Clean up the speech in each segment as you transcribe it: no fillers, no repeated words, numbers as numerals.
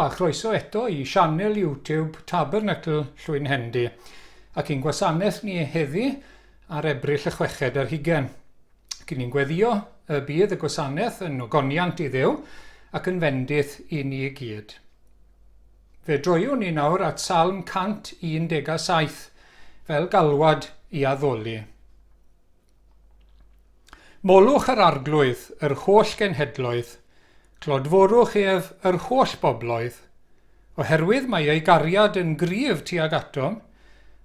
a chroeso eto i sianel YouTube Tabernacle Llwyn Hendi ac i'n gwasanaeth ni heddi ar Ebrill y 6 ar 20. Cyn ni'n gweddio y bydd y gwasanaeth yn ogoniant i Dduw ac yn fendith i ni i gyd. Fe droiwn ni nawr at Salm 117 fel galwad i addoli. Molwch yr arglwydd, yr holl genhedloedd, clodforwch ef yr holl bobloedd, oherwydd mae ei gariad yn gryf tuag atom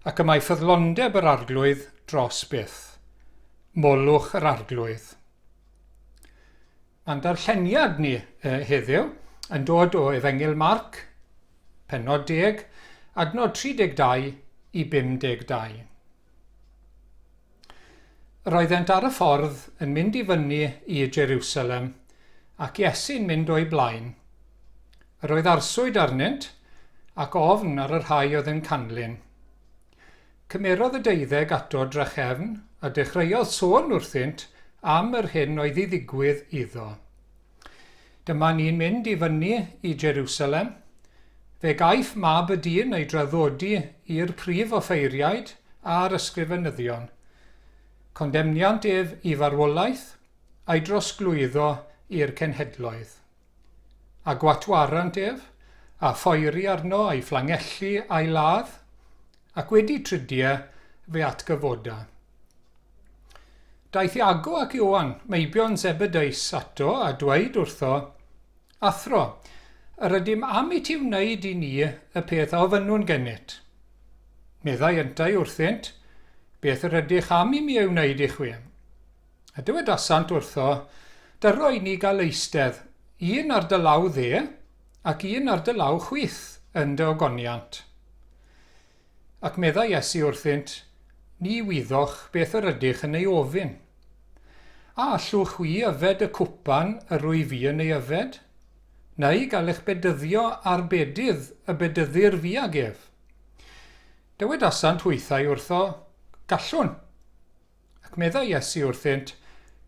ac y mae ffyddlondeb yr arglwydd dros byth. Molwch yr arglwydd. Mae'n darlleniad ni heddiw yn dod o Efengyl Marc, pennod 10, adnod 32 i 52. Roeddent ar y ffordd yn mynd i fyny i Jerusalem ac Iesu'n mynd o'i blaen. Yr oedd arswyd arnynt ac ofn ar y rhai oedd yn canlyn. Cymerodd y deuddeg ato drachefn a dechreuodd sôn wrthynt am yr hyn oedd i ddigwydd iddo. Dyma ni'n mynd i fyny i Jerusalem. Fe gaiff mab y dyn ei draddodi i'r prif offeiriaid a'r ysgrifenyddion. Condemniant ef i farwolaeth a'i drosglwyddo i'r cenhedloedd. A gwatwarant ef, a phoeri arno a'i fflangelli a'i ladd, ac wedi trydiau fe atgyfoda. Daeth Iago ac Ioan, meibion Zebedeus ato a dweud wrtho, Athro, yr ydym am i ti wneud i ni y peth a ofynnwn gennyt. Meddai yntau wrthynt, beth yr ydych am i mi ei wneud i chwi. A dywedasant wrtho, dyroi ni gael eistedd, un ar dy law dde ac un ar dy law chwith yn dy ogoniant. Ac meddai Iesu wrthynt, ni wyddoch beth yr ydych yn ei ofyn. A allwch wi yfed y cwpan yr rwy fi yn ei yfed? Neu gael eich bedyddio ar bedydd y bedyddir fi ag ef? Dywedasant hwythau wrtho, gallwn. Ac meddai Iesu wrthynt,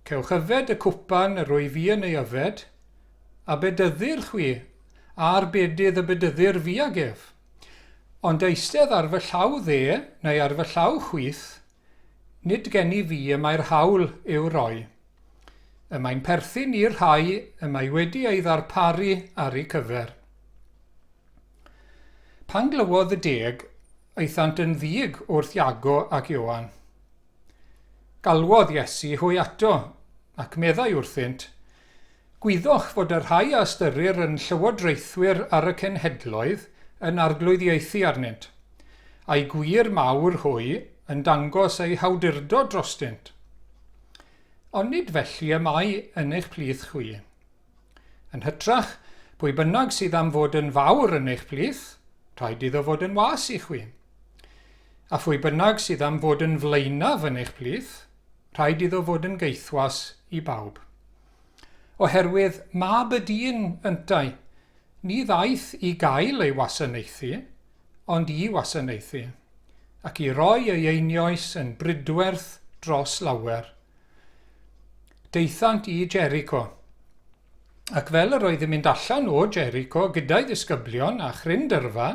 cewch yfed y cwpan yr rwy fi yn ei yfed, a bedyddir chwi ar bedydd y bedyddir fi ag ef. Ond eistedd ar fy llaw dde neu ar fy llaw chwith, nid gen i fi y mae'r hawl i'w roi. Y mae'n perthyn i'r rhai y mae wedi ei ddarparu ar ei cyfer. Pan glywodd y 10, eithant yn ddig wrth Iago ac Ioan. Galwodd Iesu hwy ato ac meddai wrthynt, gwyddoch fod y rhai a ystyrir yn llywodraethwyr ar y cenhedloedd yn arglwyddiaethu arnynt, a'i gwir mawr hwy yn dangos ei hawdurdod drostynt. Ond nid felly y mae yn eich plith chwi. Yn hytrach, pwy bynnag sydd am fod yn fawr yn eich plith, rhaid iddo fod yn was i chwi. A phwy bynnag sydd am fod yn flaenaf yn eich plith, rhaid iddo fod yn geithwas i bawb. Oherwydd mab y dyn yntau, ni ddaeth i gael ei wasanaethu, ond i wasanaethu, ac i roi ei einioes yn brydwerth dros lawer. Deithant i Jericho, ac fel yr oedd yn mynd allan o Jericho gyda'i ddisgyblion a chrindyrfa,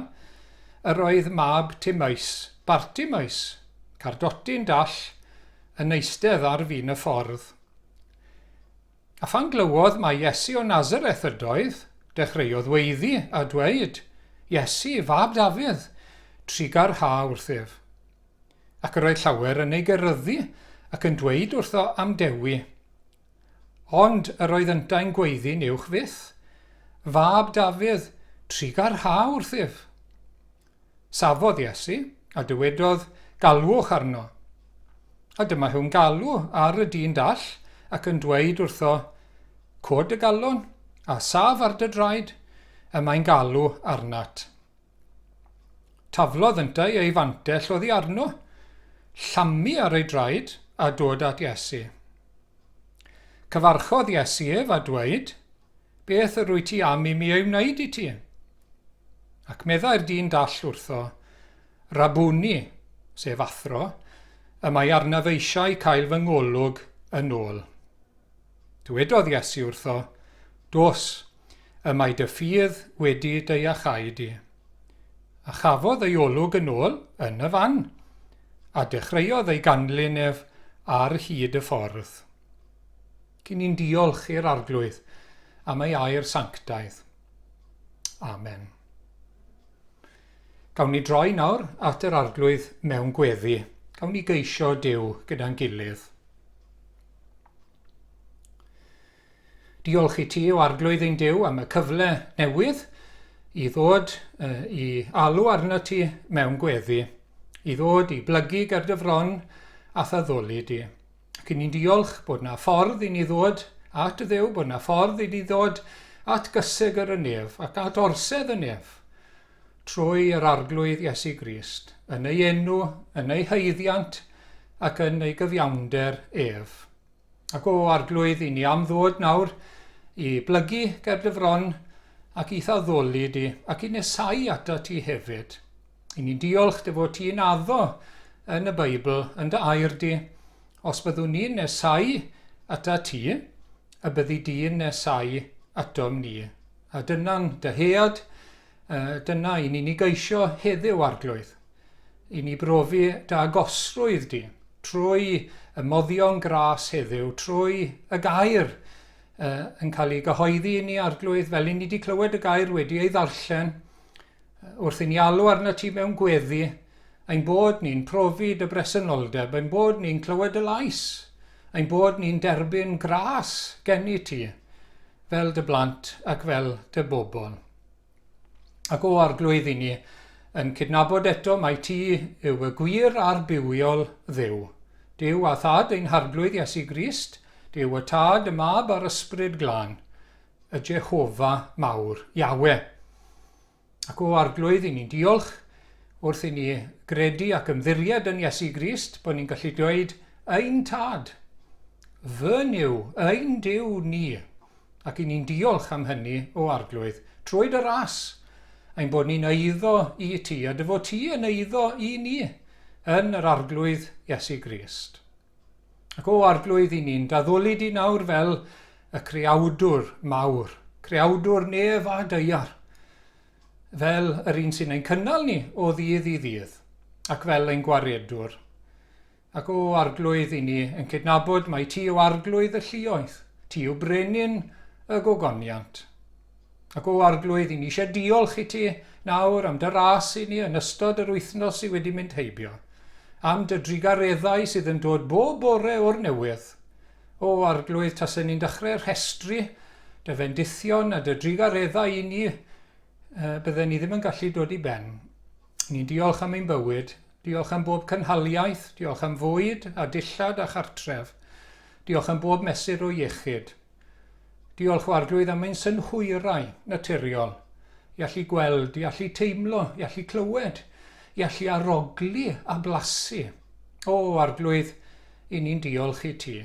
yr oedd mab Timeus, Bartimeus, cardoti'n dall, yn eistedd ar fin y ffordd. A phan glywodd mae Iesu o Nazareth ydoedd, dechreuodd weiddi a dweud, Iesu, fab Dafydd, trigar ha wrthyf. Ac yr oedd llawer yn ei gyrryddu ac yn dweud wrtho am dewi. Ond yr oedd yntau'n gweiddi'n uwch fyth, fab Dafydd, trigar ha wrthyf. Safodd Iesu a dywedodd, galwch arno. A dyma hwn galw ar y dyn dall ac yn dweud wrtho, cod y galon a saf ar dy draed, y mae'n galw arnat. Taflodd yntau ei fantell oddi arno, llamu ar ei draed a dod at Iesu. Cyfarchodd Iesu ef a dweud, beth yr wyt ti am i mi ei wneud i ti? Ac meddai'r dyn dall wrtho, Rabwni, sef athro, y mae arnaf eisiau cael fy ngolwg yn ôl. Dywedodd Iesu wrtho, dos, y mae dy ffydd wedi dy iachau di. A chafodd ei olwg yn ôl yn y fan, a dechreuodd ei ganlynef ar hyd y ffordd. Cyn ni'n diolch i'r arglwydd am ei air sanctaidd. Amen. Gawn ni droi nawr at yr arglwydd mewn gweddi. Gawn ni geisio Duw gyda'n gilydd. Diolch i ti o arglwydd ein Duw am y cyfle newydd i ddod i alw arno ti mewn gweddi, i ddod i blygu ger dy fron a thaddoli di. Ac ni'n diolch bod na ffordd i ni ddod at y Dduw, bod na ffordd i ni ddod at gyseg yr y nef ac at orsedd y nef trwy yr arglwydd Iesu Grist, yn ei enw, yn ei haeddiant ac yn ei gyfiawnder ef. Ac o arglwydd i ni am ddod nawr i blygu ger dy fron ac i thaddoli di ac i nesau ata ti hefyd. I ni'n diolch dy fod ti'n addo yn y Beibl yn dy air di, os byddwn ni'n nesau ata ti, y byddi di'n nesau atom ni. A dyna'n dyhead, dyna i ni'n geisio heddiw arglwydd. I ni brofi dy agosrwydd di, trwy y moddion gras heddiw, trwy y gair yn cael ei gyhoeddi i ni arglwydd, fel i ni wedi clywed y gair wedi ei ddarllen, wrth i ni alw arno ti mewn gweddi, ein bod ni'n profi dy bresenoldeb, ein bod ni'n clywed y lais, ein bod ni'n derbyn gras gen i ti, fel dy blant ac fel dy bobl. Ac o arglwydd i ni yn cydnabod eto mai ti yw y gwir a'r bywiol Dduw. Duw a thad ein harglwydd Iesu Grist, Duw y tad, y mab a'r ysbryd glân, y Jehova mawr, Iawe. Ac o arglwydd i ni'n diolch wrth i ni gredu ac ymddiried yn Iesu Grist bod ni'n gallu dweud ein tad, fy niw, ein Duw ni. Ac i ni'n diolch am hynny o arglwydd trwy dy ras, ein bod ni'n eiddo i ti a dy fod ti yn eiddo i ni yn yr arglwydd Iesu Grist. Ac o arglwydd i ni'n daddoli di nawr fel y creawdwr mawr, creawdwr nef a deiar, fel yr un sy'n ein cynnal ni o ddydd i ddydd, ac fel ein gwaredwr. Ac o arglwydd i ni yn cydnabod mai ti o arglwydd y lluoedd, ti o brenin y gogoniant. Ac o arglwydd i ni eisiau diolch i ti nawr am dy ras i ni yn ystod yr wythnos sydd wedi mynd heibio, am dy drigareddau sydd yn dod bob bore o'r newydd. O arglwydd tasyn ni'n dechrau rhestru dy fendithion a dy drigareddau i ni, bydden ni ddim yn gallu dod i ben. Ni'n diolch am ein bywyd, diolch am bob cynhaliaeth, diolch am fwyd a dillad a chartref, diolch am bob mesur o iechyd. Diolch o arglwydd am ein synhwyrau naturiol, i allu gweld, i allu teimlo, i allu clywed, i allu arogli a blasu. O arglwydd, i ni'n diolch i ti.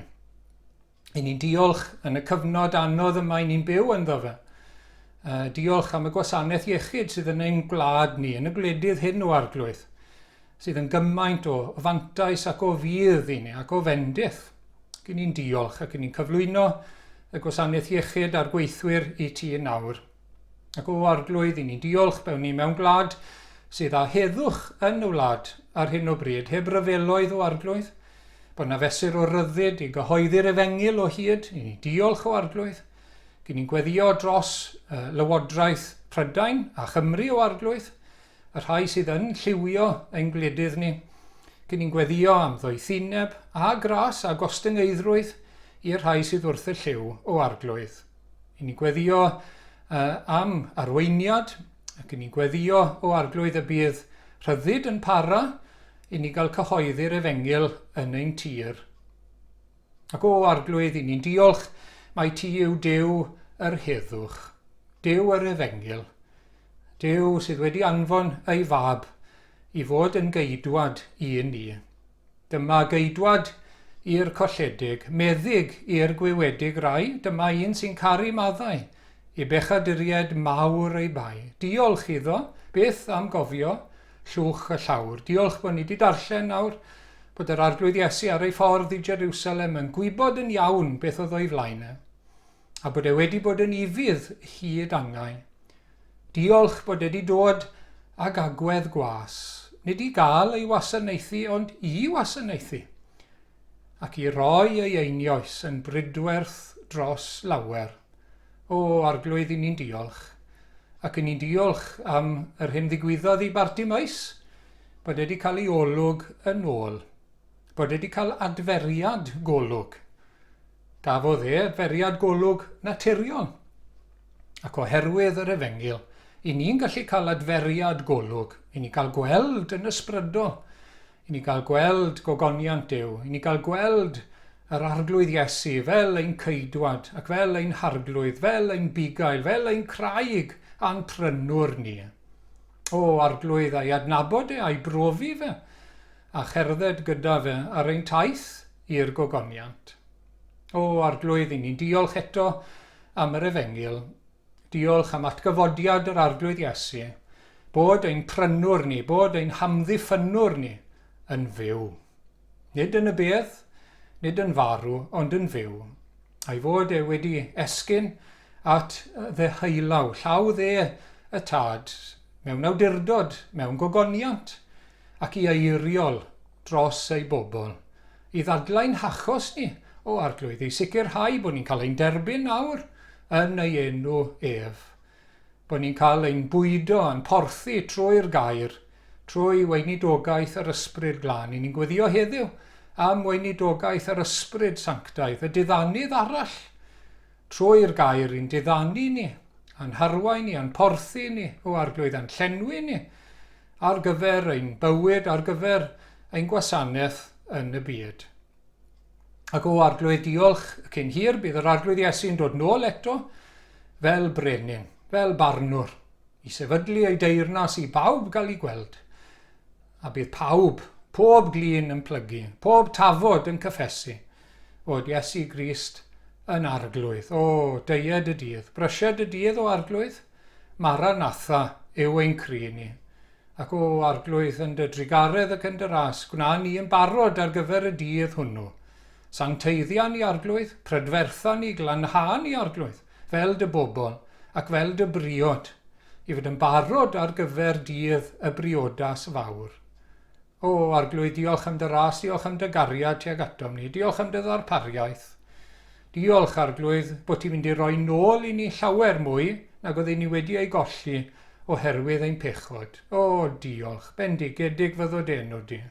I ni'n diolch yn y cyfnod anodd yma i ni'n byw ynddo fe. Diolch am y gwasanaeth iechyd sydd yn ein gwlad ni, yn y gwledydd hyn o arglwydd, sydd yn gymaint o fantais ac o fudd i ni ac o fendith. Ac i ni'n diolch ac i ni'n cyflwyno y gwasanaeth iechyd a'r gweithwyr i ti nawr. Ac o arglwydd i ni'n diolch bewn ni mewn gwlad sydd â heddwch yn y wlad ar hyn o bryd, heb ryfeloedd o arglwydd, bod na fesur o ryddid i gyhoeddi'r efengil o hyd, i ni diolch o arglwydd, gyn ni'n gweddio dros lywodraeth Prydain a Chymru o arglwydd, y rhai sydd yn lliwio ein gwledydd ni, gyn ni'n gweddio am ddoethineb a gras a gostyngeidrwydd i'r rhai sydd wrth y lliw o arglwydd. I ni'n gweddio am arweiniad, ac i ni'n gweddio o arglwydd y bydd rhyddid yn para i ni gael cyhoeddi'r efengil yn ein tir. Ac o arglwydd i ni'n diolch mai ti yw Duw yr heddwch, Duw yr efengil, Duw sydd wedi anfon ei fab i fod yn geidwad i ni. Dyma geidwad i'r colledig, meddyg i'r gwewedig rai, dyma un sy'n caru maddau, i bechaduried mawr ei bai. Diolch iddo, beth am gofio, llwch y llawr. Diolch bod ni wedi darllen nawr bod yr arglwydd Iesu ar ei ffordd i Jerusalem yn gwybod yn iawn beth oedd o'i flaen e. a bod e wedi bod yn ifydd hyd angau. Diolch bod e wedi dod ag agwedd gwas, nid i gael ei wasanaethu, ond i wasanaethu, ac i roi ei einioes yn brydwerth dros lawer. O, arglwydd i ni'n diolch, ac yn ni'n diolch am yr hyn ddigwyddodd i Bartimeus, bod wedi cael ei olwg yn ôl, bod wedi cael adferiad golwg. Gafodd adferiad golwg naturiol, ac oherwydd yr Efengyl, i ni'n gallu cael adferiad golwg, i ni cael gweld yn ysbrydol, i ni cael gweld gogoniant Duw, i ni cael gweld yr arglwydd Iesu fel ein ceidwad, ac fel ein harglwydd, fel ein bugail, fel ein craig a'n prynwr ni. O, arglwydd a'i adnabod a'i brofi fe, a cherdded gyda fe ar ein taith i'r gogoniant. O, arglwydd i ni'n diolch eto am yr Efengyl, diolch am atgyfodiad yr arglwydd Iesu, bod ein prynwr ni, bod ein hamddiffynwr ni yn fyw. Nid yn y bedd, nid yn farw, ond yn fyw. A'i fod e wedi esgyn at ddeheulaw, llaw dde y tad, mewn awdurdod, mewn gogoniant, ac i eiriol dros ei bobl, i ddadlau'n hachos ni o arglwydd, i sicrhau bod ni'n cael ein derbyn nawr yn ei enw ef. Bod ni'n cael ein bwydo yn porthi trwy'r gair, trwy weinidogaeth yr ysbryd glân. Ni'n gweddio heddiw am weinidogaeth yr ysbryd sanctaidd, y diddanydd arall. Trwy'r gair i'n diddanu ni, a'n harwain ni, a'n porthi ni o arglwydd, a'n llenwi ni ar gyfer ein bywyd, ar gyfer ein gwasanaeth yn y byd. Ac o arglwydd diolch cyn hir, bydd yr arglwydd Iesu'n dod nôl eto fel brenin, fel barnwr, i sefydlu ei deyrnas i bawb gael ei gweld. A bydd pawb, pob glin yn plygu, pob tafod yn cyffesu, fod Iesu Grist yn arglwydd. O, deied y dydd, brysied y dydd o arglwydd, Maranatha yw ein cri ni. Ac o arglwydd yn dy drigaredd ac yn dy ras, gwna ni yn barod ar gyfer y dydd hwnnw. Sancteiddia ni arglwydd, prydfertha ni, glanha ni arglwydd, fel dy bobl ac fel dy briod, i fod yn barod ar gyfer dydd y briodas fawr. O, arglwydd, diolch am dy ras, diolch am dy gariad tuag atom ni, diolch am dy ddarpariaeth. Diolch, arglwydd, bod ti'n mynd i roi nôl i ni llawer mwy nag oedd ni wedi ei golli oherwydd ein pechod. O, diolch, bendigedig fyddod enw di.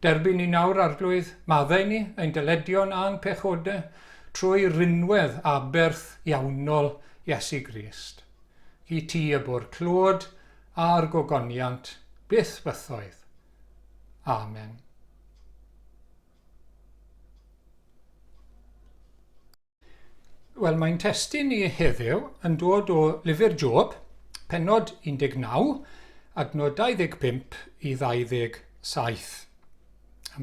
Derbyn ni nawr, arglwydd, maddau ni, ein dyledion a'n pechodau, trwy rinwedd aberth iawnol Iesu Grist. I ti y bwr clod a'r gogoniant byth bythoedd. Amen. Wel, mae'n testun ni heddiw yn dod o lyfr Job, pennod 19, adnod 25 i 27.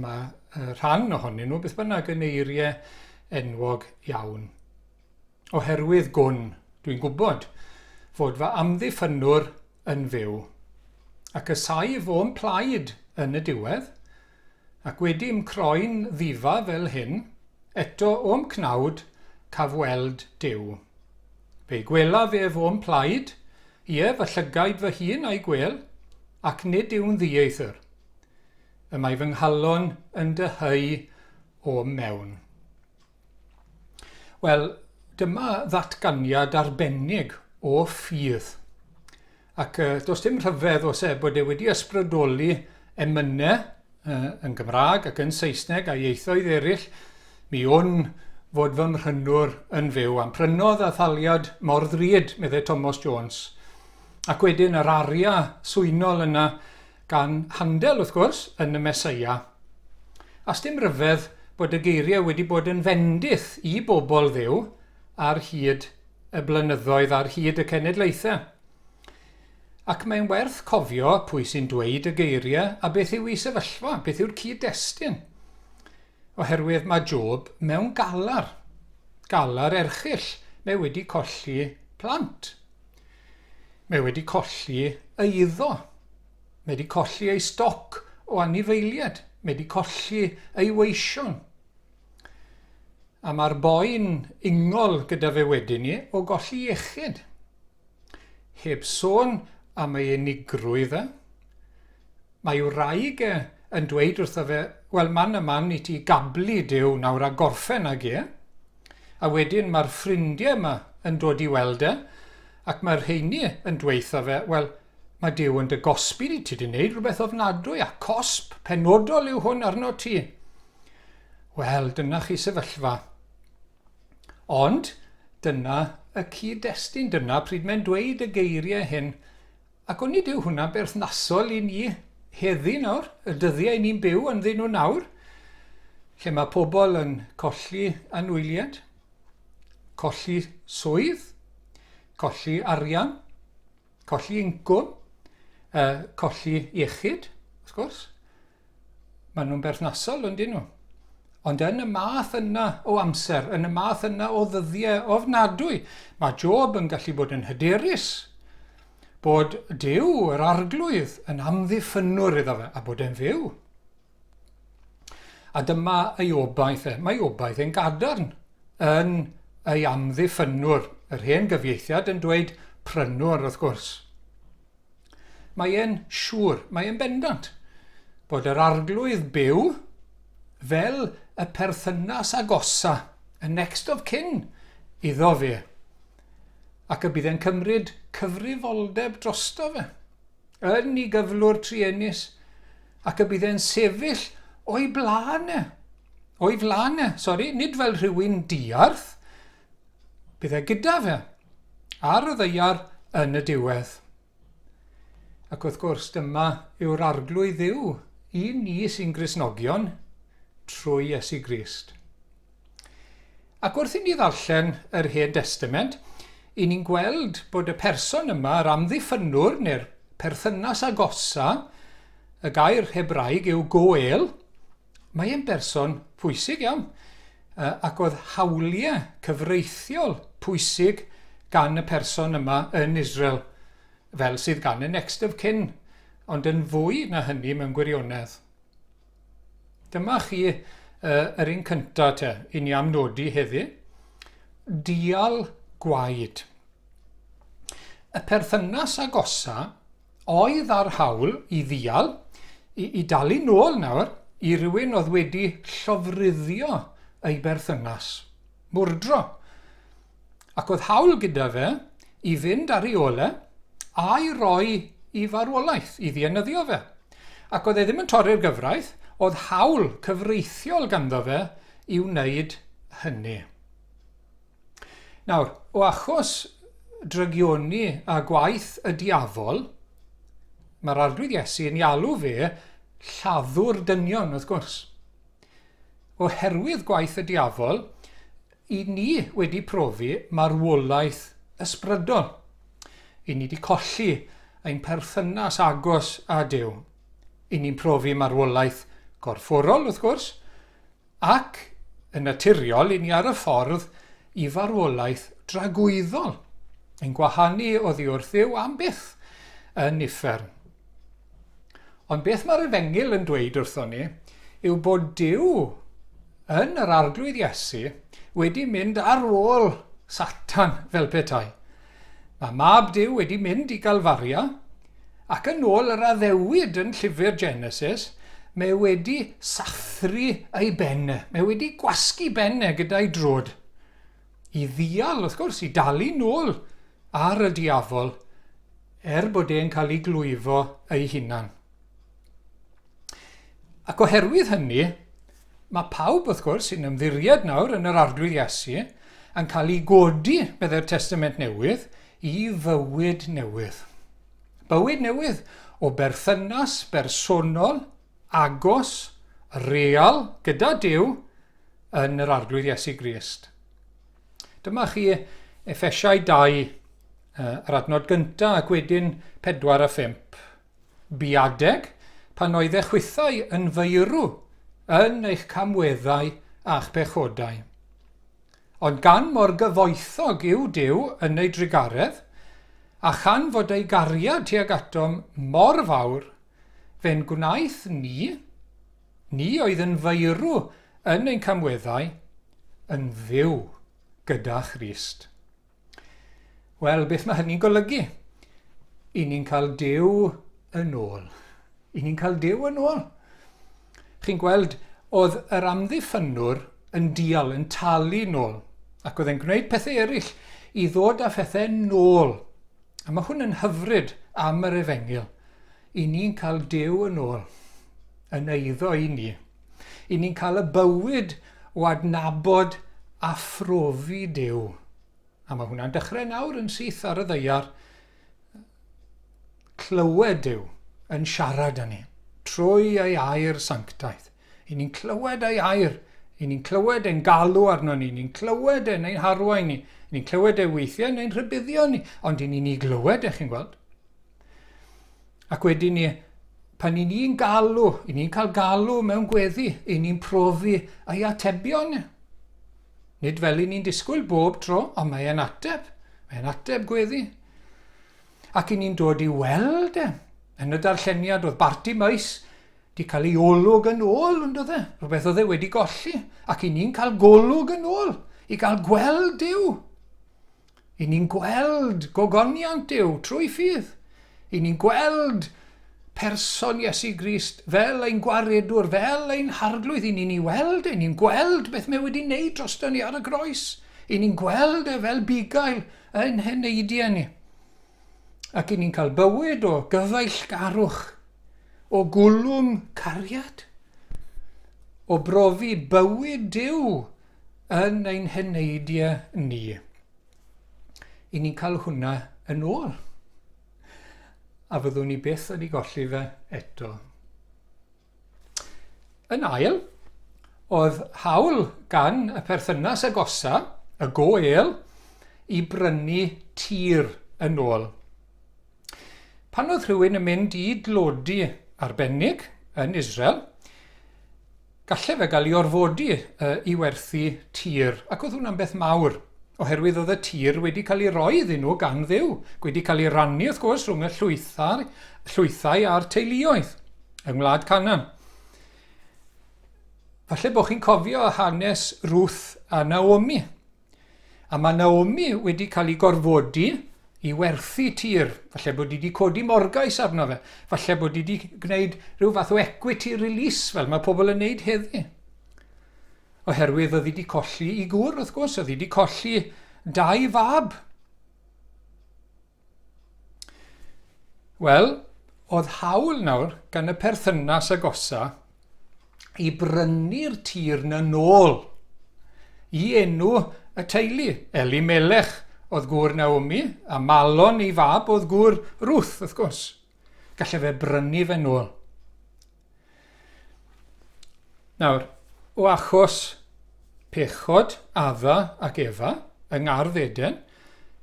Mae rhan ohonyn nhw beth bynnag yn eiriau enwog iawn. Oherwydd gwn, dwi'n gwybod fod fy amddiffynwr yn fyw, ac y saif o'n plaid yn y diwedd, ac wedi'm croen ddifa fel hyn, eto o'm cnawd cafweld Duw. Fe gwela fe fo'n plaid, ie, fy llygaid fy hun a'i gwel, ac nid yw'n ddieithr. Y mae fy nghalon yn dyheu o mewn. Wel, dyma ddatganiad arbennig o ffydd. Ac does dim rhyfedd os bod e wedi ysbrydoli emynau yn Gymraeg ac yn Saesneg a ieithoedd eraill, mi o'n fod fy mhrynwr yn fyw. Am prynodd a thaliad mor ddrud, meddai Thomas Jones. Ac wedyn yr aria swynol yna gan Handel, wrth gwrs, yn y Meseia. A dim ryfedd bod y geiriau wedi bod yn fendith i bobl Dduw ar hyd y blynyddoedd, ar hyd y cenedlaethau. Ac mae'n werth cofio pwy sy'n dweud y geiriau a beth yw ei sefyllfa, beth yw'r cyd-destun. Oherwydd mae Job mewn galar erchyll. Mae wedi colli plant. Mae wedi colli eiddo. Mae wedi colli ei stoc o anifeiliad. Mae wedi colli ei weision. A mae'r boi'n ungol gyda fe wedyn ni o golli iechyd. Heb sôn am ei unigrwydd e. Mae wraig e yn dweud wrtho fe, wel man y man i ti gablu Duw nawr a gorffen ag e. A wedyn mae'r ffrindiau yma yn dod i weld e, ac mae'r rheini yn dweutho fe, wel, mae Duw yn dy gosbi ti wedi gwneud rhywbeth ofnadwy, a cosb penodol yw hwn arno ti. Wel, dyna chi sefyllfa. Ond, dyna y cyd-destun, dyna pryd mae'n dweud y geiriau hyn. Ac o'n i dyw hwnna berthnasol i ni heddi nawr, y dyddiau ni'n byw ynddyn nhw nawr, lle mae pobl yn colli anwyliad, colli swydd, colli arian, colli incwm, colli iechyd, wrth gwrs. Maen nhw'n berthnasol, yndyn nhw. Ond yn y math yna o amser, yn y math yna o ddyddiau ofnadwy, mae Job yn gallu bod yn hyderus bod Duw, yr arglwydd, yn amddiffynwr iddo fe, a bod e'n fyw. A dyma ei obaith e. Mae obaith e'n gadarn yn ei amddiffynwr. Yr hen gyfieithiad yn dweud prynwr, wrth gwrs. Mae e'n siŵr, mae e'n bendant, bod yr arglwydd byw fel y perthynas agosa, y next of kin iddo fe. Ac y bydd e'n cymryd cyfrifoldeb drosto fe, yn ei gyflwr trienus, ac y bydd e'n sefyll o'i blaen e. Nid fel rhywun diarth, bydd e gyda fe ar y ddeiar yn y diwedd. Ac wrth gwrs dyma yw'r arglwydd Dduw i ni sy'n Gristnogion trwy Iesu Grist. Ac wrth i ni ddarllen yr Hen Testament, i ni'n gweld bod y person yma, yr amddiffynwr neu'r perthynas agosa, y gair Hebraeg yw goel, mae e'n berson pwysig iawn, ac oedd hawliau cyfreithiol pwysig gan y person yma yn Israel, fel sydd gan y next of kin, ond yn fwy na hynny mewn gwirionedd. Dyma chi yr un cyntaf te, i ni amnodi heddi. Dial gwaed. Y perthynas agosa oedd ar hawl i ddial, i dalu nôl nawr, i rywun oedd wedi llofruddio ei berthynas, mwrdro. Ac oedd hawl gyda fe i fynd ar ei ole a'i roi i farwolaeth, i ddienyddio fe. Ac oedd e ddim yn torri'r gyfraith, oedd hawl cyfreithiol ganddo fe i wneud hynny. Nawr, o achos drygioni a gwaith y diafol, mae'r arglwydd Iesu yn alw fe lladdwr dynion, wrth gwrs. Oherwydd gwaith y diafol, i ni wedi profi marwolaeth ysbrydol. I ni wedi colli ein perthynas agos a Duw. I ni'n profi marwolaeth gorfforol, wrth gwrs, ac yn naturiol, i ni ar y ffordd i farwolaeth dragwyddol, yn gwahanu oddi wrth Dduw am byth yn uffern. Ond beth mae'r Efengyl yn dweud wrtho ni yw bod Duw yn yr arglwydd Iesu wedi mynd ar ôl Satan fel petai. Mae mab Duw wedi mynd i Galfaria, ac yn ôl yr addewid yn llyfr Genesis, mae wedi sathru ei benne. Mae wedi gwasgu benne gyda'i drod. I ddial, wrth gwrs, i dalu nôl ar y diafol, bod e'n cael ei glwyfo ei hunan. Ac oherwydd hynny, mae pawb, wrth gwrs, sy'n ymddiried nawr yn yr arglwydd Iesu, yn cael ei godi, medde'r Testament Newydd, i fywyd newydd. Bywyd newydd o berthynas bersonol, agos, real, gyda Duw yn yr arglwydd Iesu Grist. Dyma chi Effesiau 2, yr adnod gyntaf ac wedyn 4 a 5. Biadeg pan oedd eich chwythau yn feirw yn eich camweddau a'ch pechodau. Ond gan mor gyfoethog yw Duw yn ei drigaredd, a chan fod ei gariad tuag atom mor fawr, fe'n gwnaeth ni oedd yn feirw yn ein camweddau, yn fyw gyda Christ. Wel, beth mae hynny'n golygu? I ni'n cael Duw yn ôl. I ni'n cael Duw yn ôl. Chi'n gweld, oedd yr amddiffynwr yn dial, yn talu nôl, ac oedd e'n gwneud pethau eraill i ddod â phethau nôl. A mae hwn yn hyfryd am yr Efengyl. I ni'n cael Duw yn ôl, yn eiddo i ni. I ni'n cael y bywyd o adnabod a phrofi Duw. A mae hwnna'n dechrau nawr yn syth ar y ddaear. Clywed Duw yn siarad â ni trwy ei air sanctaeth. I ni'n clywed ei air. I ni'n clywed e'n galw arno ni. Ni'n clywed e'n ein harwain ni. Ni'n clywed ei weithiau neu'n rhybuddio ni. Ond i ni'n glywed chi'n gweld. Ac wedyn ni, pan i ni'n galw, i ni'n cael galw mewn gweddi, i ni'n profi ei atebion ni. Nid fel i ni'n disgwyl bob tro, ond mae'n ateb. Mae'n ateb gweddi. Ac i ni'n dod i weld yn y darlleniad oedd Bartimaeus di cael ei olwg yn ôl, ond oedd e. Rhywbeth oedd e wedi golli. Ac i ni'n cael golwg yn ôl. I gael gweld Duw. I ni'n gweld gogoniant Duw trwy ffydd. I ni'n gweld person Iesu Grist fel ein gwaredwr, fel ein harglwydd. I ni'n ei weld. I ni'n gweld beth mae wedi wneud drosto ni ar y groes. I ni'n gweld fel bugail yn heneidiau ni. Ac i ni'n cael bywyd o gyfaill garwch, o gwlwm cariad, o brofi bywyd Duw yn ein heneidiau ni. I ni'n cael hwnna yn ôl. A fyddwn ni byth wedi golli fe eto. Yn ail, oedd hawl gan y perthynas agosa, y goel, i brynu tir yn ôl. Pan oedd rhywun yn mynd i dlodi arbennig yn Israel, gallai fe gael ei orfodi i werthu tir. Ac oedd hwnna'n beth mawr, oherwydd oedd y tir wedi cael ei roi iddyn nhw gan Dduw. Wedi cael ei rannu, wrth gwrs, rhwng y llwythau a'r teuluoedd yng Ngwlad Canan. Falle bod chi'n cofio hanes Ruth a Naomi. A mae Naomi wedi cael ei gorfodi i werthu tir. Falle bod wedi codi morgais arno fe. Falle bod wedi gwneud rhyw fath o equity release fel mae pobl yn wneud heddi. Oherwydd oedd wedi colli i gŵr, wrth gwrs, oedd wedi colli 2 fab. Wel, oedd hawl nawr gan y perthynas agosa i brynu'r tir na nôl i enw y teulu. Elimelech oedd gŵr Naomi, a Malon ei fab oedd gŵr Ruth, wrth gwrs. Gallai fe brynu fe nôl. Nawr, o achos pechod Adda ac Efa yng Ngardd Eden,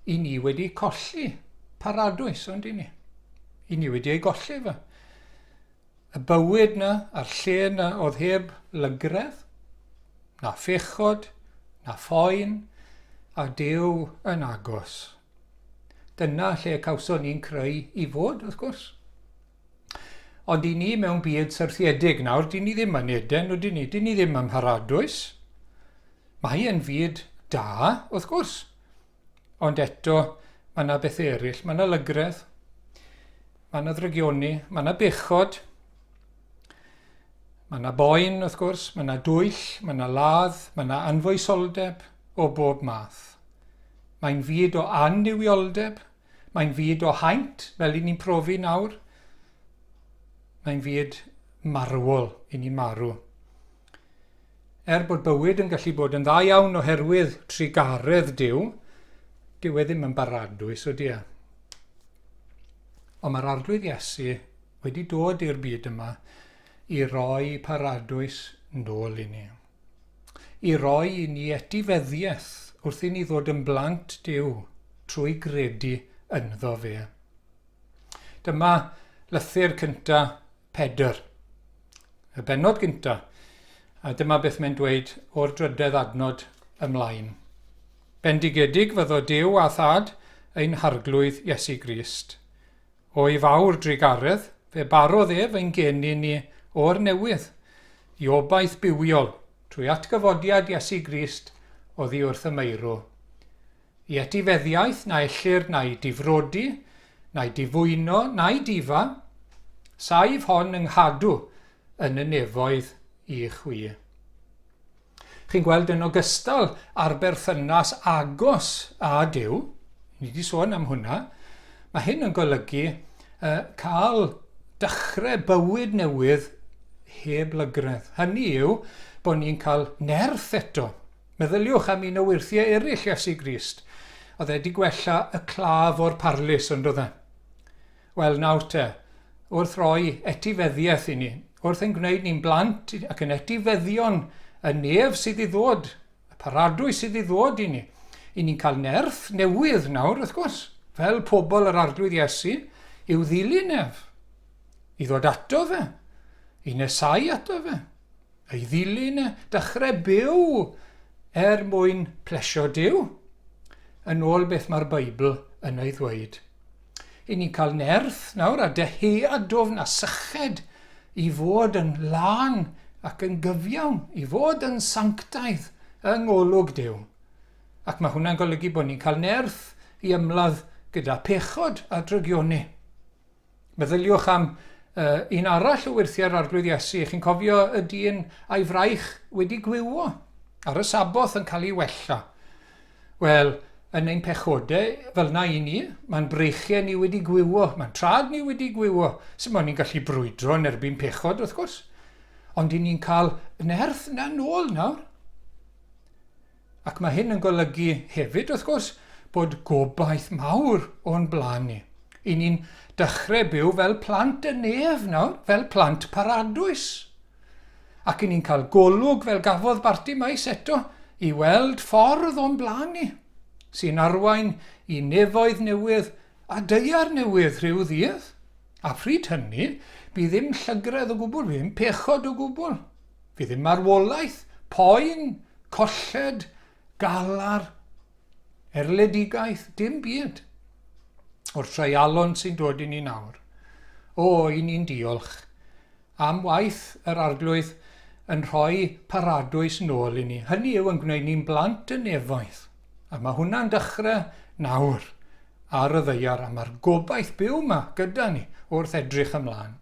i ni wedi colli paradwys, ond i ni. I ni wedi ei golli fe. Y bywyd na, a'r lle na, oedd heb lygredd, na phechod, na phoen, a Duw yn agos. Dyna lle cawson ni'n creu i fod, wrth gwrs. Ond i ni mewn byd syrthiedig nawr, di ni ddim yn Eden, di ni ddim yn paradwys. Mae yn fyd da, wrth gwrs. Ond eto, mae yna beth eraill, mae yna lygredd, mae yna ddrygioni, mae yna bechod, mae yna boen, wrth gwrs, mae yna dwyll, mae yna ladd, mae yna anfoesoldeb o bob math. Mae'n fyd o anniwioldeb, mae'n fyd o haint, fel i ni'n profi nawr. Mae'n fyd marwol i ni marw. Bod bywyd yn gallu bod yn dda iawn oherwydd trigaredd Duw, dyw e ddim yn baradwys o dia. Ond mae'r arglwydd Iesu wedi dod i'r byd yma i roi paradwys nôl i ni. I roi i ni etifeddiaeth wrth i ni ddod yn blant Duw trwy gredu ynddo fe. Dyma lythyr cynta 4, y bennod cynta, a dyma beth mae'n dweud o'r 3 adnod ymlaen. Bendigedig fyddo Duw a Thad ein harglwydd Iesu Grist. O ei fawr drigaredd, fe barodd fe'n geni ni o'r newydd, i obaith bywiol, trwy atgyfodiad Iesu Grist oddi wrth y meirw. I etifeddiaeth na ellir na'i difrodi, na'i difwyno, na'i difa, saif hon yng nghadw yn y nefoedd I chwi. Chi'n gweld yn ogystal â'r berthynas agos a Duw, ni wedi sôn am hwnna, mae hyn yn golygu cael dechrau bywyd newydd heb lygredd. Hynny yw bod ni'n cael nerth eto. Meddyliwch am un o wyrthiau eraill Iesu Grist. Oedd wedi gwella y claf o'r parlus ond oedd e. Wel nawr te, wrth roi etifeddiaeth I ni, wrth yn gwneud ni'n blant ac yn etifeddion y nef sydd I ddod, y paradwy sydd I ddod I ni. I ni'n cael nerth newydd nawr, wrth gwrs, fel pobl yr arglwydd Iesu, i'w ddilyn ef. I ddod ato fe, I nesau ato fe, ei ddilyn e, dechrau byw mwyn plesio Duw, yn ôl beth mae'r Beibl yn ei ddweud. I ni'n cael nerth nawr a deheadofn a syched I fod yn lân ac yn gyfiawn, I fod yn sanctaidd yng ngolwg Duw. Ac mae hwnna'n golygu bod ni'n cael nerth I ymladd gyda pechod a drygioni. Meddyliwch am un arall o wyrthiau'r arglwydd Iesu. Chi'n cofio y dyn a'i fraich wedi gwywo ar y saboth yn cael ei wella. Wel, yn ein pechodau, fel na I ni, mae'n breichiau ni wedi gwywo, mae'n trad ni wedi gwywo. Sut mae ni'n gallu brwydro yn erbyn pechod, wrth gwrs. Ond I ni'n cael nerth na nôl nawr. Ac mae hyn yn golygu hefyd, wrth gwrs, bod gobaith mawr o'n blaen ni. I ni'n dechrau byw fel plant y nef nawr, fel plant paradwys. Ac I ni'n cael golwg fel gafodd Bartimaeus eto I weld ffordd o'n blaen ni, sy'n arwain I nefoedd newydd a deiar newydd rhyw ddydd. A pryd hynny, bydd ddim llygredd o gwbl, bydd ddim pechod o gwbl. Bydd ddim marwolaeth, poen, colled, galar, erledigaeth, dim byd. O'r treialon sy'n dod I ni nawr. I ni'n diolch am waith yr arglwydd yn rhoi paradwys nôl I ni. Hynny yw yn gwneud ni'n blant y nefoedd. A mae hwnna'n dechrau nawr ar y ddeiar a mae'r gobaith byw yma gyda ni wrth edrych ymlaen.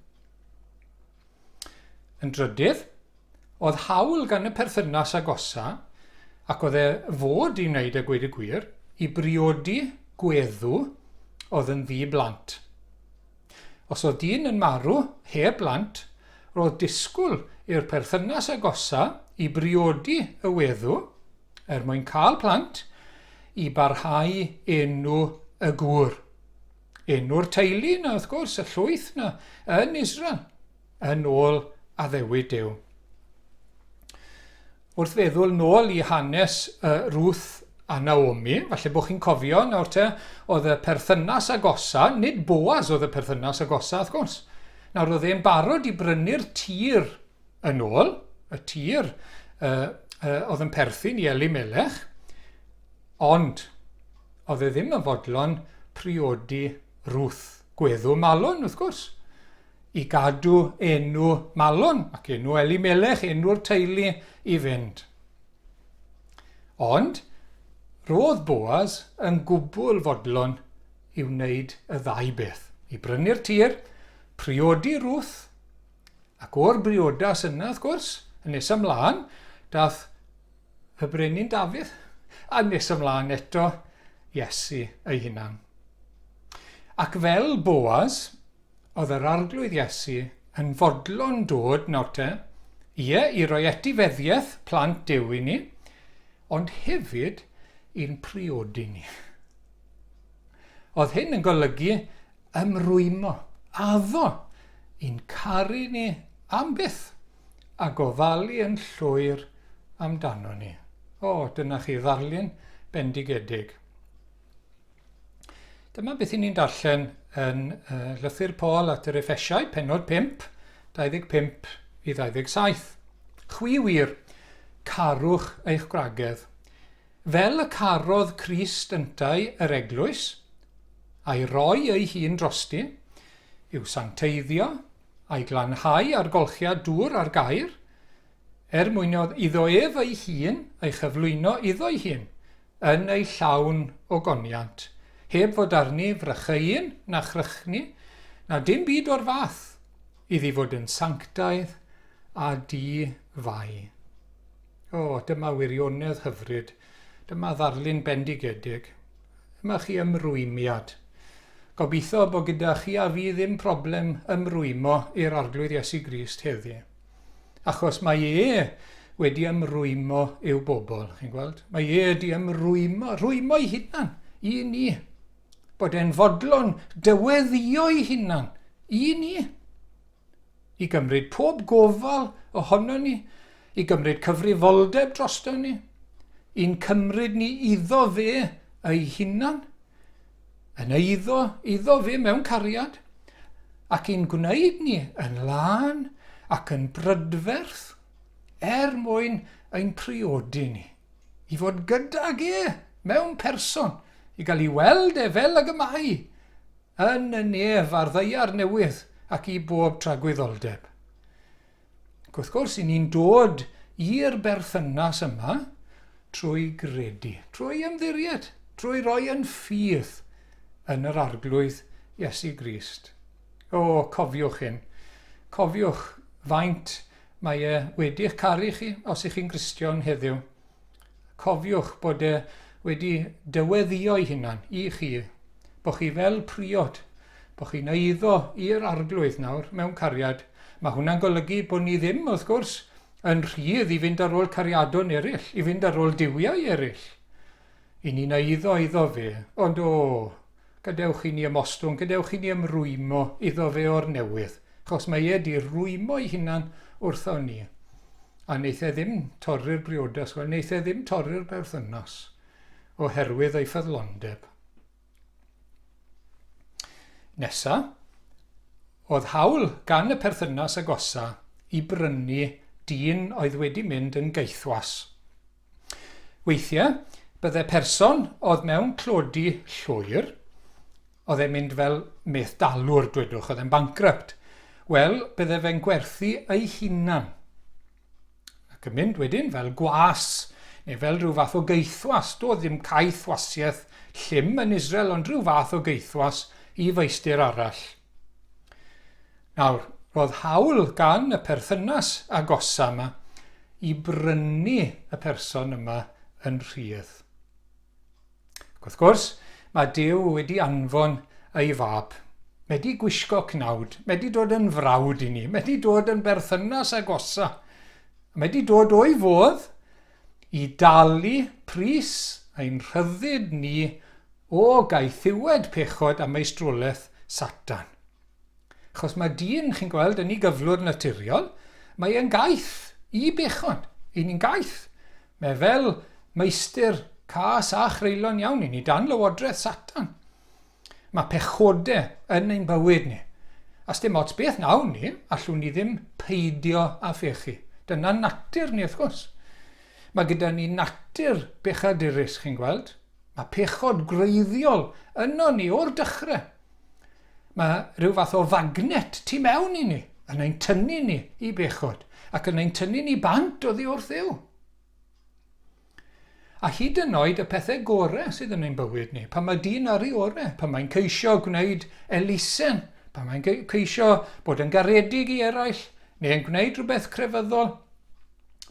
Yn drydydd, oedd hawl gan y perthynas agosa ac oedd fod I wneud y gweud y gwir I briodi gweddw oedd yn ddi-blant. Os oedd dyn yn marw heb blant, roedd disgwyl i'r perthynas agosa I briodi y weddw mwyn cael plant I barhau enw y gŵr. Enw'r teulu na, wrth gwrs, y llwyth na yn Israel, yn ôl addewid Duw. Wrth feddwl nôl I hanes Ruth a Naomi, falle bod chi'n cofio nawr te, oedd y perthynas agosa, nid Boaz oedd y perthynas agosa, wrth gwrs. Nawr oedd e'n barod I brynu'r tir yn ôl, y tir oedd yn perthyn I Elimelech, ond oedd ddim yn fodlon priodi Ruth, gweddw Malon, wrth gwrs, I gadw enw Malon ac enw Elimelech, enw'r teulu I fynd. Ond roedd Boaz yn gwbl fodlon I wneud y ddau beth. I brynu'r tir, priodi Ruth, ac o'r briodas yna, wrth gwrs, yn nes ymlaen, dath y brenin Dafydd, a nes ymlaen eto Iesu ei hunan. Ac fel Boaz, oedd yr arglwydd Iesu yn fodlon dod nawr te, I roi etifeddiaeth plant Duw I ni, ond hefyd i'n priodi ni. Oedd hyn yn golygu ymrwymo, addo, i'n caru ni am byth a gofalu yn llwyr amdano ni. Dyna chi ddarlun bendigedig. Dyma beth I ni'n darllen yn Llythyr Paul at yr Effesiau, pennod 5, 25 I 27. Chwi wir, carwch eich gwragedd. Fel y carodd Crist yntau yr eglwys, a'i roi ei hun drosti, i'w sancteiddio, a'i glanhau ar golchiad dŵr ar gair, mwyn iddo ef ei hun ei chyflwyno iddo ei hun yn ei llawn o goniant, heb fod arni frychyn na chrychni, na dim byd o'r fath, iddi fod yn sanctaidd a di-fai. O, dyma wirionedd hyfryd, dyma ddarlun bendigedig, dyma chi ymrwymiad. Gobeithio bod gyda chi a fi ddim problem ymrwymo i'r arglwydd Iesu Grist heddi. Achos mae wedi ymrwymo i'w bobl, chi'n gweld? Mae wedi rwymo ei hunan i ni. Bod e'n fodlon dyweddio ei hunan i ni. I gymryd pob gofal ohono ni, i gymryd cyfrifoldeb drosto ni, i'n cymryd ni iddo fe ei hunan, yn iddo fe mewn cariad, ac i'n gwneud ni yn lân ac yn brydferth mwyn ein priodi ni, i fod gydag mewn person, i gael ei weld fel ag y mae, yn y nef a'r ddeiar newydd ac i bob tragwyddoldeb. Wrth gwrs, ni'n dod i'r berthynas yma trwy gredu, trwy ymddiried, trwy roi yn ffydd yn yr arglwydd Iesu Grist. O, cofiwch hyn. Cofiwch faint mae wedi'ch caru chi os ych chi'n Gristion heddiw. Cofiwch bod wedi dyweddio ei hunan i chi, bod chi fel priod, bod chi'n eiddo i'r arglwydd nawr mewn cariad. Mae hwnna'n golygu bod ni ddim, wrth gwrs, yn rhydd i fynd ar ôl cariadon eraill, i fynd ar ôl diwiau eraill. I ni'n eiddo iddo fe, ond gadewch i ni ymostwng, gadewch i ni ymrwymo iddo fe o'r newydd, achos mae di rwymo ei hunan wrtho ni. A wneith ddim torri'r briodas, wneith ddim torri'r berthynas oherwydd ei ffyddlondeb. Nesa, oedd hawl gan y perthynas agosa i brynu dyn oedd wedi mynd yn geithwas. Weithiau, bydde person oedd mewn clodi llwyr, oedd e'n mynd fel methdalwr, dwedwch, oedd e'n bankrupt. Wel, bydde fe'n gwerthu ei hunan. Ac yn mynd wedyn fel gwas, neu fel rhyw fath o geithwas. Doedd ddim caethwasiaeth llym yn Israel, ond rhyw fath o geithwas i feistr arall. Nawr, roedd hawl gan y perthynas agosa yma i brynu y person yma yn rhydd. Wrth gwrs, mae Duw wedi anfon ei fab. Mae wedi gwisgo cnawd, mae wedi dod yn frawd i ni, mae wedi dod yn berthynas agosa. Mae wedi dod o'i fodd i dalu pris ein rhyddid ni o gaethiwed pechod a meistrolaeth Satan. Achos mae dyn, chi'n gweld, yn ei gyflwr naturiol, mae e'n gaeth i bechod, i ni'n gaeth. Mae fel meistr cas a chreulon iawn i ni dan lywodraeth Satan. Mae pechodau yn ein bywyd ni. As dim ots beth nawn ni, allwn ni ddim peidio a phechu. Dyna natur ni, wrth gwrs. Mae gyda ni natur bechadurus, chi'n gweld. Mae pechod greiddiol yno ni o'r dechrau. Mae rhyw fath o fagnet tu mewn i ni, yn ein tynnu ni i bechod, ac yn ein tynnu ni bant oddi wrth Dduw. A hyd yn oed y pethau gorau sydd yn ein bywyd ni, pan mae dyn ar ei orau, pan mae'n ceisio gwneud elusen, pan mae'n ceisio bod yn garedig i eraill, neu yn gwneud rhywbeth crefyddol,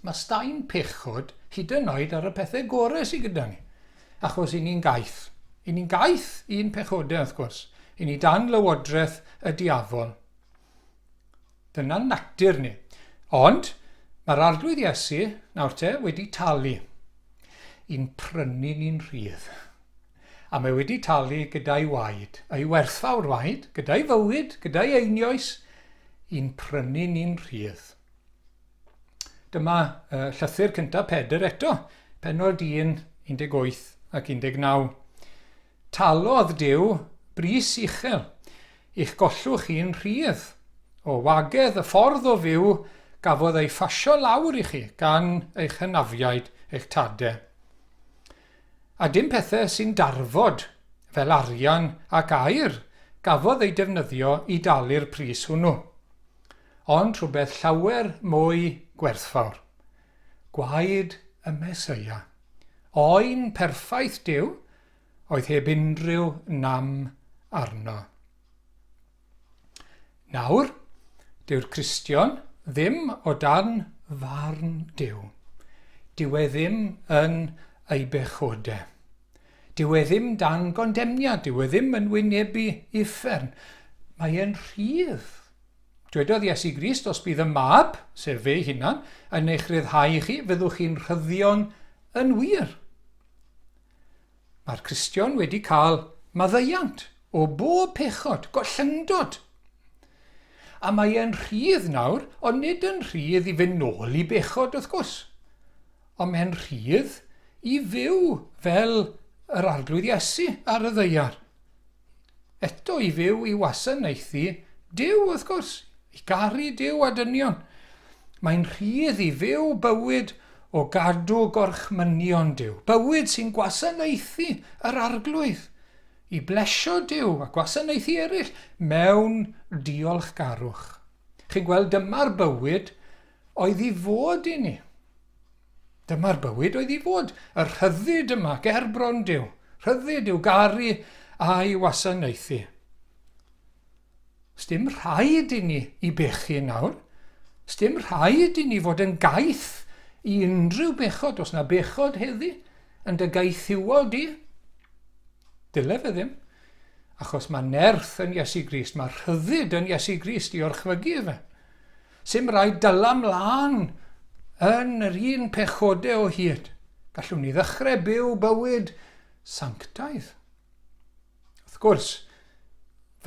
mae staen pechod hyd yn oed ar y pethau gorau sydd gyda ni. Achos i ni'n gaeth. I ni'n gaeth un pechodau, wrth gwrs. I ni dan lywodraeth y diafol. Dyna natur ni. Ond mae'r arglwydd Iesu, nawr te, wedi talu i'n prynu ni'n rhydd. A mae wedi talu gyda'i waed, ei werthfawr waed, gyda'i fywyd, gyda'i einioes, i'n prynu ni'n rhydd. Dyma llythyr cyntaf Pedr eto, pennod 1, 18 ac 19. Talodd Duw bris uchel, i'ch gollwch chi'n rhydd, o wagedd y ffordd o fyw gafodd ei ffasio lawr i chi gan eich hynafiaid, eich tadau. A dim pethau sy'n darfod fel arian ac aur gafodd ei defnyddio i dalu'r pris hwnnw. Ond rhywbeth llawer mwy gwerthfawr. gwaed y Mesoea. Oen perffaith Duw oedd heb unrhyw nam arno. Nawr, dyw'r Cristion ddim o dan farn Duw. Dyw e ddim yn ei bechodau. Dyw e ddim dan gondemniad, dyw e ddim yn wynebu uffern. Mae e'n rhydd. Dwedodd Iesu Grist, os bydd y mab, sef fe hunan, yn eich ryddhau chi, fyddwch chi'n rhyddion yn wir. Mae'r Cristion wedi cael maddeiant o bob pechod, gollyndod. A mae e'n rhydd nawr, ond nid yn rhydd i fynd nôl i bechod wrth gwrs. Ond mae'n rhydd i fyw fel yr arglwydd Iesu ar y ddaear. Eto i fyw i wasanaethu Duw wrth gwrs, i garu Duw a dynion. Mae'n rhydd i fyw bywyd o gadw gorchmynion Duw. Bywyd sy'n gwasanaethu yr arglwydd, i blesio Duw a gwasanaethu eraill mewn diolchgarwch. Chi'n gweld dyma'r bywyd oedd i fod i ni. Dyma'r bywyd oedd i fod, y rhyddid yma, gerbron Duw. Rhyddid yw garu a'i wasanaethu. Sdim rhaid i ni i bechu nawr. Sdim rhaid i ni fod yn gaeth i unrhyw bechod. Os na bechod heddi yn dy gaethiwol di, dyle fe ddim. Achos mae nerth yn Iesu Grist, mae rhyddid yn Iesu Grist i orchfygu fe. Sim rhaid dyla mlaen yn yr un pechodau o hyd. Gallwn ni ddechrau byw bywyd sanctaidd. Wrth gwrs,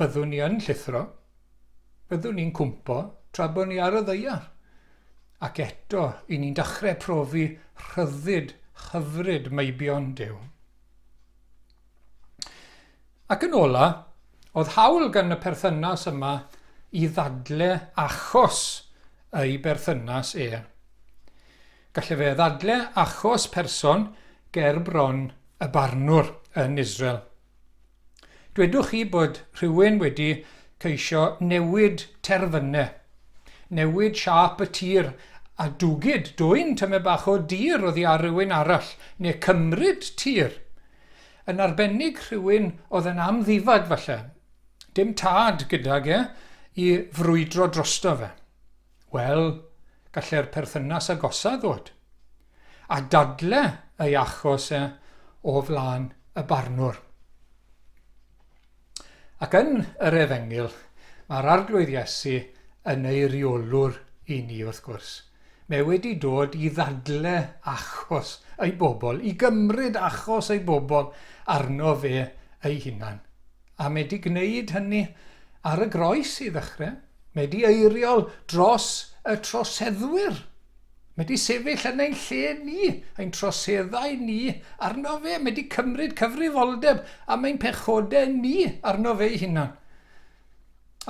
fyddwn ni yn llithro, byddwn ni'n cwmpo tra bod ni ar y ddaear. Ac eto, i ni'n dechrau profi rhyddid, hyfryd meibion Duw. Ac yn ola, oedd hawl gan y perthynas yma i ddadle achos ei berthynas e. Gallai fe ddadle achos person ger bron y barnwr yn Israel. Dwedwch chi bod rhywun wedi ceisio newid terfynau, newid siap y tir a dwgyd dwy'n tymed bach o dir oddi ar rhywun arall, neu cymryd tir, yn arbennig rhywun oedd yn amddifad falle, dim tad gydag i frwydro drosto fe. Wel, gallai'r perthynas agosaf ddod, a dadle ei achos o flaen y barnwr. Ac yn yr Efengil, mae'r arglwydd Iesu yn ei reolwr i ni wrth gwrs. Mae wedi dod i ddadle achos ei bobl, i gymryd achos ei bobl arno fe ei hunan. A mae wedi gwneud hynny ar y groes i ddechrau. Mae wedi eiriol dros y troseddwyr. Mae wedi sefyll yn ein lle ni, ein troseddau ni arno fe. Mae wedi cymryd cyfrifoldeb am ein pechodau ni arno fe ei hunan.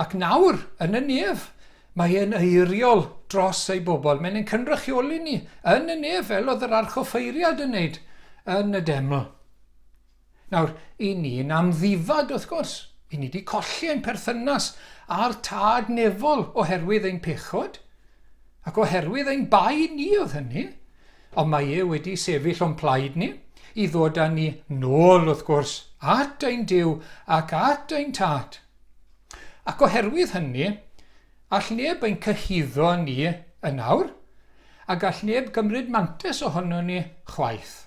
Ac nawr, yn y nef, mae e'n eiriol dros ei bobl. Mae'n ein cynrychioli ni yn y nef fel oedd yr archoffeiriad yn wneud yn y deml. Nawr, i ni'n amddifad wrth gwrs. I ni wedi colli ein perthynas a'r tad nefol oherwydd ein pechod. Ac oherwydd ein bai ni oedd hynny, ond mae e wedi sefyll o'n plaid ni i ddod â ni nôl wrth gwrs at ein Duw ac at ein tad. Ac oherwydd hynny, all neb ein cyhuddo ni yn awr, a gall neb gymryd mantes ohono ni chwaith.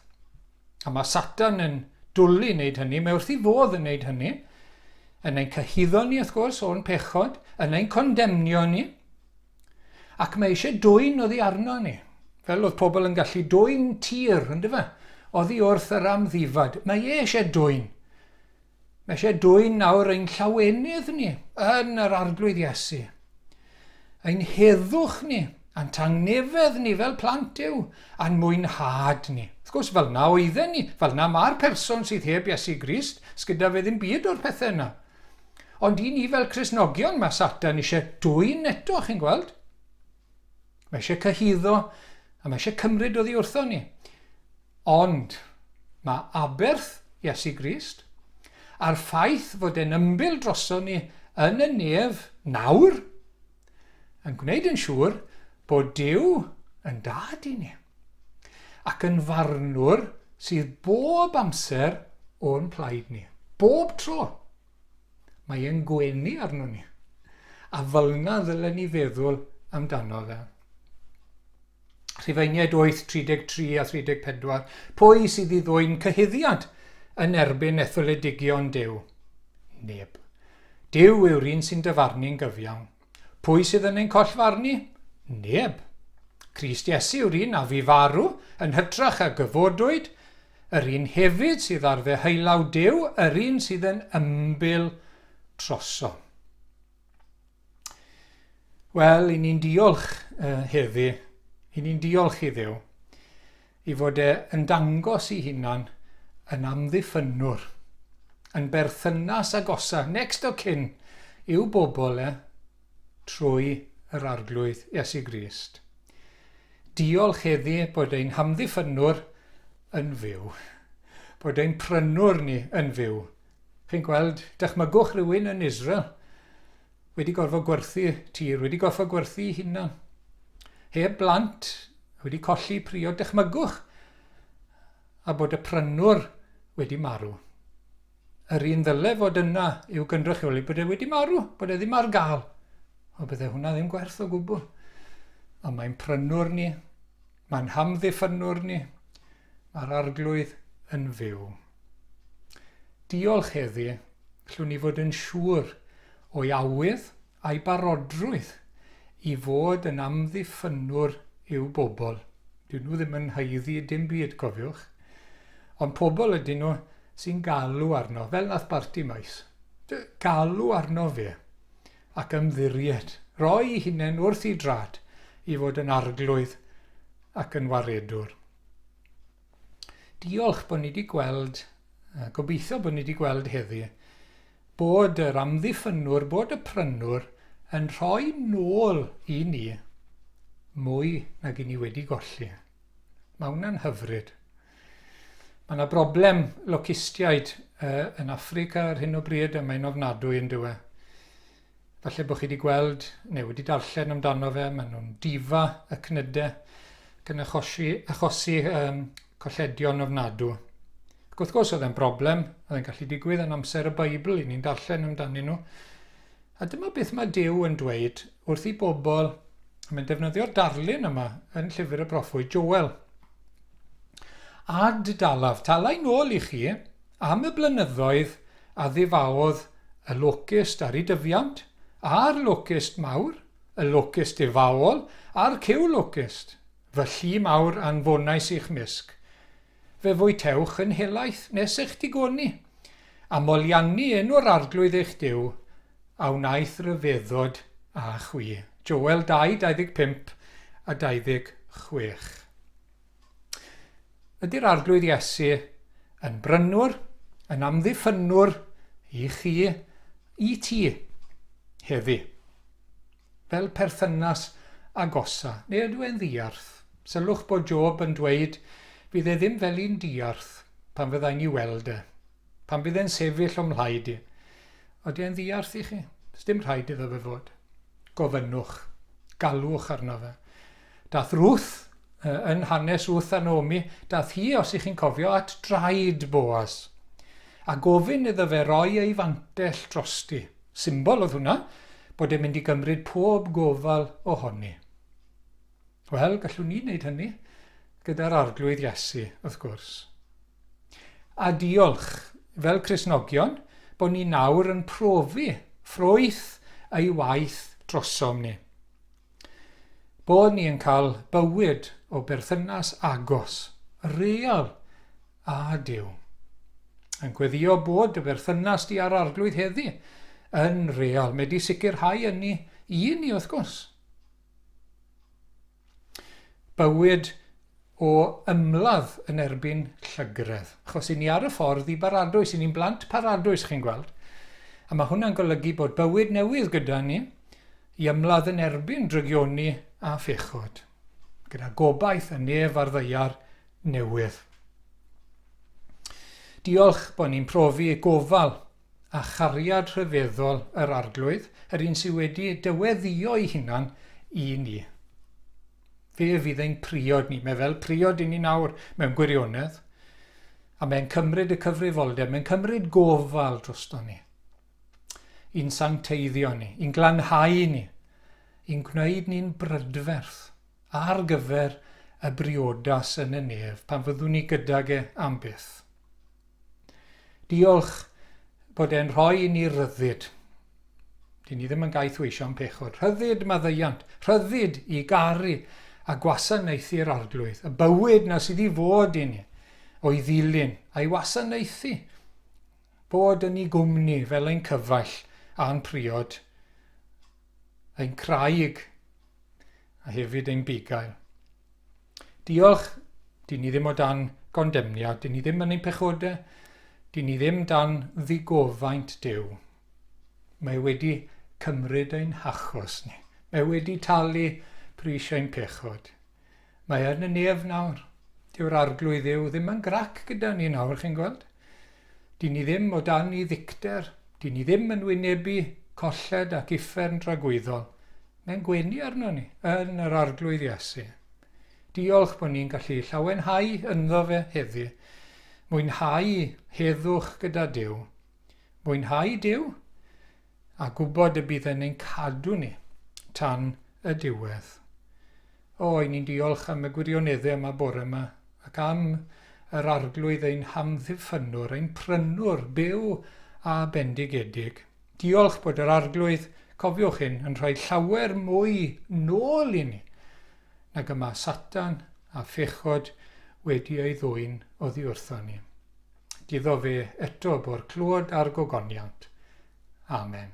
A mae Satan yn dwlu wneud hynny, mae wrth i fodd yn wneud hynny, yn ein cyhuddo ni wrth gwrs o'n pechod, yn ein condemnio ni, ac mae eisiau dwyn oddi arno ni. Fel oedd pobl yn gallu dwyn tir, ynddo fe? Oddi wrth yr amddifad. Mae eisiau dwyn. Mae eisiau dwyn nawr ein llawenydd ni yn yr arglwydd Iesu. Ein heddwch ni, a'n tangnefedd ni fel plant Duw, a'n mwynhad ni. Wrth gwrs, fel na oedden ni, fel na mae'r person sydd heb Iesu Grist, sgyda fe ddim byd o'r pethau yna. Ond i ni fel Cristnogion mae Satan eisiau dwyn eto, chi'n gweld? Mae eisiau cyhuddo a mae eisiau cymryd oddi wrtho ni. Ond mae aberth Iesu Grist a'r ffaith fod e'n ymbil drosto ni yn y nef nawr yn gwneud yn siŵr bod Duw yn dad i ni. ac yn farnwr sydd bob amser o'n plaid ni. Bob tro. Mae e'n gwenu arno ni. A fel yna ddylen ni feddwl amdano fe. Rhufeiniaid 8, 33 a 34. Pwy sydd i ddwy'n cyhuddiad yn erbyn etholedigion Duw? Neb. Duw yw'r un sy'n dyfarnu'n gyfiawn. Pwy sydd yn ein collfarnu? Neb. Crist Iesu yw'r un a fi farw yn hytrach a gyfodwyd, yr un hefyd sydd ar fe heilaw Duw, yr un sydd yn ymbil troso. Wel, i ni'n diolch heddi, i ni'n diolch i Dduw, i fod yn dangos i hunan yn amddiffynwr, yn berthynas agosa, next o cyn, i'w bobl trwy yr arglwydd Iesu Grist. Diolch heddi bod ein hamddiffynwr yn fyw, bod ein prynwr ni yn fyw. Chi'n gweld, dychmygwch rhywun yn Israel wedi gorfod gwerthu tir, wedi gorfod gwerthu hunan. Heb blant, wedi colli priod, dychmygwch a bod y prynwr wedi marw. Yr un ddyle fod yna i'w gynrychioli bod e wedi marw, bod e ddim ar gael. O bydde hwnna ddim gwerth o gwbl. Ond mae'n prynwr ni, mae'n hamddiffynwr ni, mae'r arglwydd yn fyw. Diolch heddi, llwn ni fod yn siŵr o'i awydd a'i barodrwydd i fod yn amddiffynwr i'w bobl. Dyn nhw ddim yn haeddu dim byd, cofiwch. Ond pobl ydyn nhw sy'n galw arno, fel nath Bartimaeus. Galw arno fe ac ymddiried. Roi ei hunain wrth ei drad i fod yn arglwydd ac yn waredwr. Diolch bod ni wedi gweld, gobeithio bod ni wedi gweld heddi, bod yr amddiffynwr, bod y prynwr yn rhoi nôl i ni mwy nag i ni wedi golli. Mae hwnna'n hyfryd. Mae yna broblem logistiaid yn Affrica ar hyn o bryd a mae'n ofnadwy yn dywe. Falle bod chi wedi gweld neu wedi darllen amdano fe, maen nhw'n difa y cnydau gan achosi colledion ofnadw. Ac wrth gwrs oedd e'n broblem, oedd e'n gallu digwydd yn amser y Beibl i ni'n darllen amdanyn nhw. A dyma beth mae Duw yn dweud wrth i bobl, a mae'n defnyddio'r darlun yma yn llyfr y proffwyd Joel. Ad dalaf, talai nôl i chi am y blynyddoedd a ddifaodd y locust ar ei dyfiant, a'r locust mawr, y locust efawol, a'r cyw locust, fy llu mawr anfonais i'ch misg. Fe fwytewch yn helaeth nes eich digoni, a moliannu enw'r arglwydd eich Duw, a wnaeth ryfeddod a chwi. Joel 2, 25 a 26. Ydy'r arglwydd Iesu yn brynwr, yn amddiffynwr i chi, i ti, heddi, fel perthynas agosa, neu ydw e'n ddiarth? Sylwch bod Job yn dweud, bydd e ddim fel un diarth pan fyddai'n ei weld e, pan bydd e'n sefyll o'm mhlaid i. Odi e'n ddiarth i chi? Dim rhaid iddo fe fod. Gofynnwch, galwch arno fe. Dath Ruth, yn hanes Ruth a Naomi, dath hi, os ych chi'n cofio, at draed Boaz. A gofyn iddo fe roi ei fantell drosti. Symbol oedd hwnna, bod e'n mynd i gymryd pob gofal ohoni. Wel, gallwn ni wneud hynny gyda'r arglwydd Iesu, wrth gwrs. A diolch, fel Cristnogion, bod ni nawr yn profi ffrwyth ei waith drosom ni. Bod ni yn cael bywyd o berthynas agos, real a Duw. Yn gweddio bod y berthynas di ar arglwydd heddi yn real. Mae di sicrhau yn ni i ni, wrth gwrs. Bywyd o ymladd yn erbyn llygredd. Achos i ni ar y ffordd i Baradwys, i ni'n blant Paradwys, chi'n gweld. A mae hwnna'n golygu bod bywyd newydd gyda ni i ymladd yn erbyn drygioni a phechod. Gyda gobaith a nef ar ddeiar newydd. Diolch bod ni'n profi gofal a chariad rhyfeddol yr arglwydd, yr un sydd wedi dyweddio ei hunan i ni. Fe fydd ein priod ni. Mae fel priod i ni nawr mewn gwirionedd. A mae'n cymryd y cyfrifoldeb, mae'n cymryd gofal drosto ni. I'n sancteiddio ni, i'n glanhau ni, i'n gwneud ni'n brydferth ar gyfer y briodas yn y nef pan fyddwn ni gydag e am byth. Diolch bod e'n rhoi i ni ryddid. Dyn ni ddim yn gaeth weisio am pechod. Rhyddid maddeiant, rhyddid i garu a gwasanaethu'r arglwydd. Y bywyd na sydd i fod i ni o'i ddilyn a'i wasanaethu. Bod yn ei gwmni fel ein cyfaill a'n priod, ein craig a hefyd ein bugail. Diolch, dyn ni ddim o dan gondemniad, dyn ni ddim yn ein pechodau, dyn ni ddim dan ddigofaint Duw. Mae wedi cymryd ein hachos ni. Mae wedi talu pris ein pechod. Mae yn y nef nawr. Dyw'r arglwydd Dduw ddim yn grac gyda ni nawr, chi'n gweld? Dyn ni ddim o dan i ddicter. Dyn ni ddim yn wynebu colled ac uffern dragwyddol. Mae'n gwenu arno ni yn yr arglwydd Iesu. Diolch bod ni'n gallu llawenhau ynddo fe heddi. Mwynhau heddwch gyda Duw. Mwynhau Duw a gwybod y bydd yn ein cadw ni tan y diwedd. O, i ni'n diolch am y gwirioneddau yma bore yma ac am yr arglwydd ein hamddiffynwr, ein prynwr, byw a bendigedig. Diolch bod yr arglwydd, cofiwch hyn, yn rhoi llawer mwy nôl i ni nag yma Satan a phechod wedi ei ddwyn oddi wrthon ni. Diddo fe eto bo'r clwad a'r gogoniant. Amen.